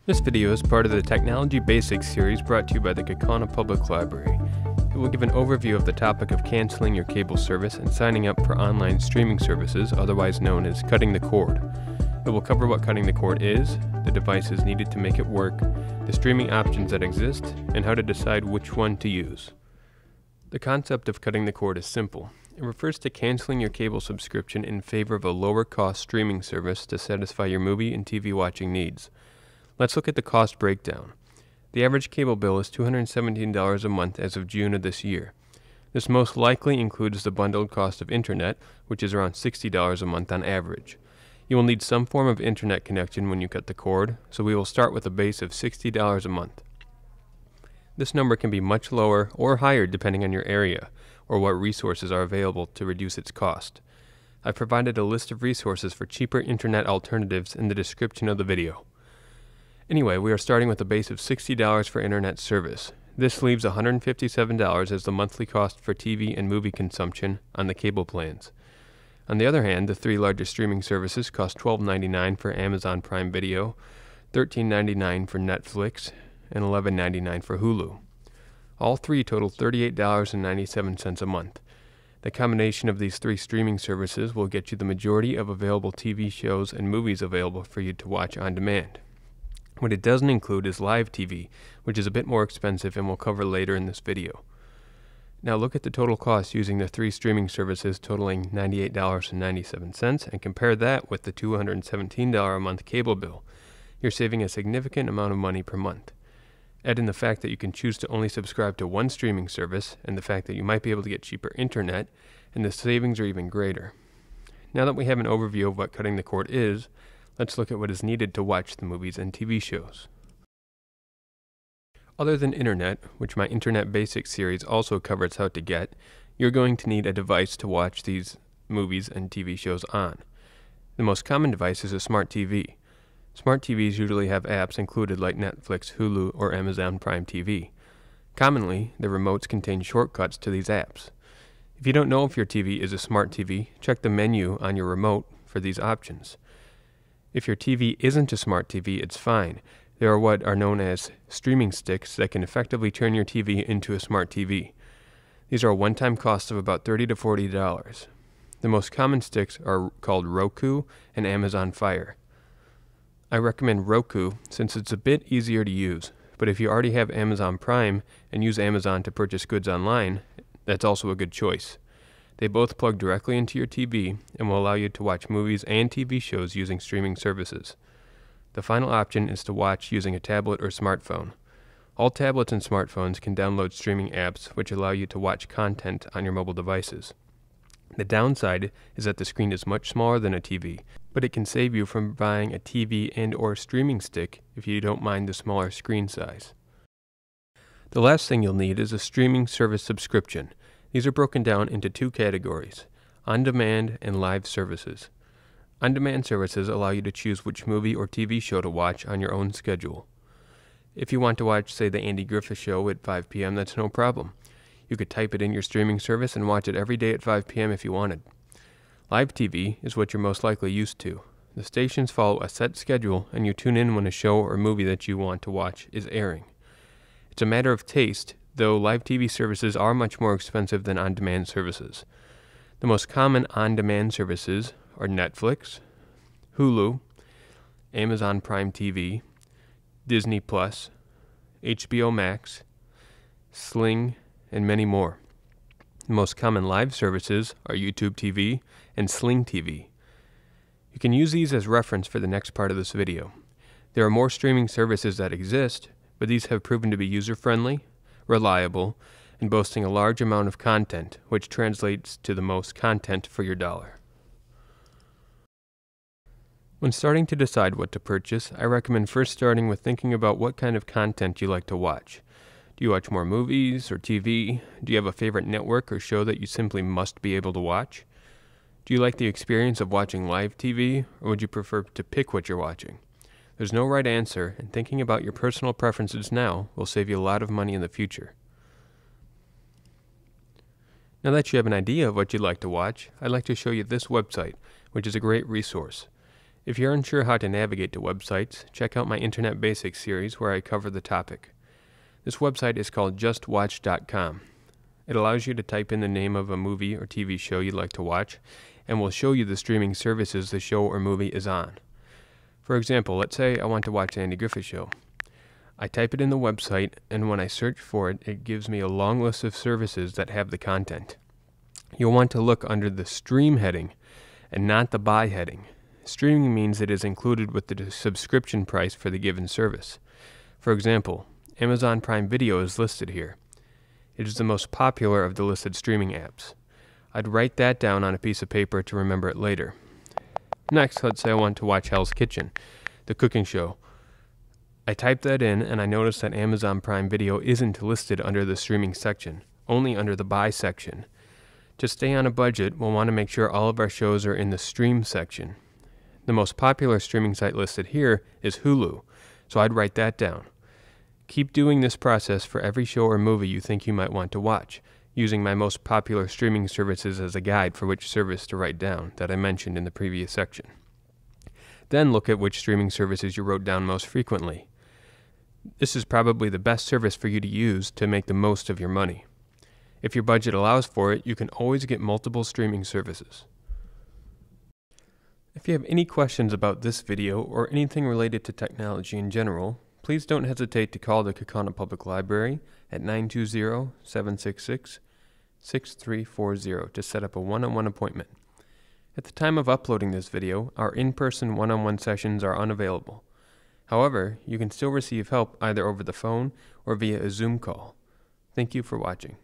This video is part of the Technology Basics series brought to you by the Kaukauna Public Library. It will give an overview of the topic of canceling your cable service and signing up for online streaming services, otherwise known as cutting the cord. It will cover what cutting the cord is, the devices needed to make it work, the streaming options that exist, and how to decide which one to use. The concept of cutting the cord is simple. It refers to canceling your cable subscription in favor of a lower-cost streaming service to satisfy your movie and TV watching needs. Let's look at the cost breakdown. The average cable bill is $217 a month as of June of this year. This most likely includes the bundled cost of internet, which is around $60 a month on average. You will need some form of internet connection when you cut the cord, so we will start with a base of $60 a month. This number can be much lower or higher depending on your area, or what resources are available to reduce its cost. I've provided a list of resources for cheaper internet alternatives in the description of the video. Anyway, we are starting with a base of $60 for internet service. This leaves $157 as the monthly cost for TV and movie consumption on the cable plans. On the other hand, the three largest streaming services cost $12.99 for Amazon Prime Video, $13.99 for Netflix, and $11.99 for Hulu. All three total $38.97 a month. The combination of these three streaming services will get you the majority of available TV shows and movies available for you to watch on demand. What it doesn't include is live TV, which is a bit more expensive and we'll cover later in this video. Now look at the total cost using the three streaming services totaling $98.97 and compare that with the $217 a month cable bill. You're saving a significant amount of money per month. Add in the fact that you can choose to only subscribe to one streaming service and the fact that you might be able to get cheaper internet, and the savings are even greater. Now that we have an overview of what cutting the cord is, let's look at what is needed to watch the movies and TV shows. Other than internet, which my Internet Basics series also covers how to get, you're going to need a device to watch these movies and TV shows on. The most common device is a smart TV. Smart TVs usually have apps included like Netflix, Hulu, or Amazon Prime TV. Commonly, the remotes contain shortcuts to these apps. If you don't know if your TV is a smart TV, check the menu on your remote for these options. If your TV isn't a smart TV, it's fine. There are what are known as streaming sticks that can effectively turn your TV into a smart TV. These are a one-time cost of about $30 to $40. The most common sticks are called Roku and Amazon Fire. I recommend Roku since it's a bit easier to use, but if you already have Amazon Prime and use Amazon to purchase goods online, that's also a good choice. They both plug directly into your TV and will allow you to watch movies and TV shows using streaming services. The final option is to watch using a tablet or smartphone. All tablets and smartphones can download streaming apps which allow you to watch content on your mobile devices. The downside is that the screen is much smaller than a TV, but it can save you from buying a TV and/or streaming stick if you don't mind the smaller screen size. The last thing you'll need is a streaming service subscription. These are broken down into two categories: on-demand and live services. On-demand services allow you to choose which movie or TV show to watch on your own schedule. If you want to watch, say, the Andy Griffith Show at 5 p.m., that's no problem. You could type it in your streaming service and watch it every day at 5 p.m. if you wanted. Live TV is what you're most likely used to. The stations follow a set schedule and you tune in when a show or movie that you want to watch is airing. It's a matter of taste, though live TV services are much more expensive than on-demand services. The most common on-demand services are Netflix, Hulu, Amazon Prime TV, Disney+, HBO Max, Sling, and many more. The most common live services are YouTube TV and Sling TV. You can use these as reference for the next part of this video. There are more streaming services that exist, but these have proven to be user-friendly, reliable, and boasting a large amount of content, which translates to the most content for your dollar. When starting to decide what to purchase, I recommend first starting with thinking about what kind of content you like to watch. Do you watch more movies or TV? Do you have a favorite network or show that you simply must be able to watch? Do you like the experience of watching live TV, or would you prefer to pick what you're watching? There's no right answer, and thinking about your personal preferences now will save you a lot of money in the future. Now that you have an idea of what you'd like to watch, I'd like to show you this website, which is a great resource. If you're unsure how to navigate to websites, check out my Internet Basics series where I cover the topic. This website is called justwatch.com. It allows you to type in the name of a movie or TV show you'd like to watch, and will show you the streaming services the show or movie is on. For example, let's say I want to watch the Andy Griffith Show. I type it in the website, and when I search for it, it gives me a long list of services that have the content. You'll want to look under the Stream heading, and not the Buy heading. Streaming means it is included with the subscription price for the given service. For example, Amazon Prime Video is listed here. It is the most popular of the listed streaming apps. I'd write that down on a piece of paper to remember it later. Next, let's say I want to watch Hell's Kitchen, the cooking show. I type that in, and I notice that Amazon Prime Video isn't listed under the streaming section, only under the Buy section. To stay on a budget, we'll want to make sure all of our shows are in the Stream section. The most popular streaming site listed here is Hulu, so I'd write that down. Keep doing this process for every show or movie you think you might want to watch, using my most popular streaming services as a guide for which service to write down that I mentioned in the previous section. Then look at which streaming services you wrote down most frequently. This is probably the best service for you to use to make the most of your money. If your budget allows for it, you can always get multiple streaming services. If you have any questions about this video or anything related to technology in general, please don't hesitate to call the Kaukauna Public Library at 920-766-6340 to set up a one-on-one appointment. At the time of uploading this video, our in-person one-on-one sessions are unavailable. However, you can still receive help either over the phone or via a Zoom call. Thank you for watching.